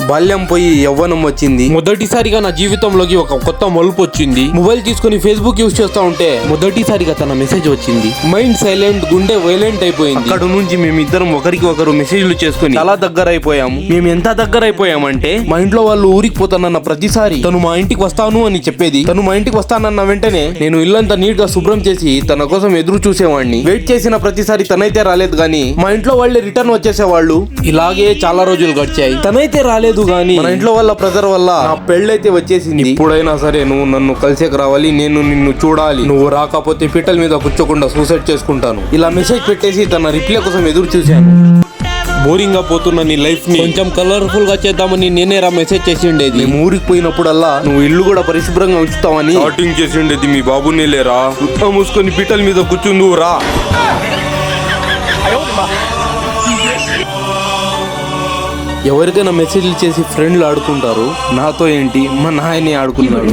బాల్యం పోయి యవ్వనం వచ్చింది. మొదటిసారిగా నా జీవితంలోకి ఒక కొత్త మలుపు వచ్చింది. మొబైల్ తీసుకుని ఫేస్బుక్ యూజ్ చేస్తా ఉంటే మొదటిసారిగా తన మెసేజ్ వచ్చింది. మైండ్ సైలెంట్, గుండె వైలెంట్ అయిపోయింది. అక్కడ నుంచి మేమిద్దరం ఒకరికి ఒకరు మెసేజ్లు చేసుకుని చాలా దగ్గర అయిపోయాము. మేము ఎంత దగ్గర అయిపోయామంటే మా ఇంట్లో వాళ్ళు ఊరికి పోతానన్న ప్రతిసారి తను మా ఇంటికి వస్తాను అని చెప్పేది. తను మా ఇంటికి వస్తానన్న వెంటనే నేను ఇల్లంతా నీట్ గా శుభ్రం చేసి తన కోసం ఎదురు చూసేవాడిని. వెయిట్ చేసిన ప్రతిసారి తనైతే రాలేదు గానీ మా ఇంట్లో వాళ్ళే రిటర్న్ వచ్చేసేవాళ్ళు. ఇలాగే చాలా రోజులు గడిచాయి. తనైతే రాలేదు గానీ మన ఇంట్లో వాళ్ళ ప్రెజర్ వల్ల నా పెళ్ళైతే వచ్చేసింది. ఇప్పుడైనా సరే నువ్వు నన్ను కలిసేకి రావాలి, నేను నిన్ను చూడాలి, నువ్వు రాకపోతే పీటల మీద కూర్చోకుండా సూసైడ్ చేసుకుంటాను. ఇలా మెసేజ్ పెట్టేసి తన రిప్లై కోసం ఎదురు చూశాను. బోరింగ్ గా పోతున్న నీ లైఫ్ ని కొంచెం కలర్ఫుల్ గా చేద్దామని నేనే మెసేజ్ చేసి ఉండేది. మేము ఊరికి పోయినప్పుడల్లా నువ్వు ఇల్లు కూడా పరిశుభ్రంగా ఉంచుతావని స్టార్టింగ్ చేసి ఉండేది. మీ బాబుని లేరా, గుత్తా మూసుకొని పీటల మీద కూర్చుందు రా. ఎవరికైనా మెసేజ్లు చేసి ఫ్రెండ్లు ఆడుకుంటారు, నాతో ఏంటి మా నాయనే ఆడుకున్నాడు.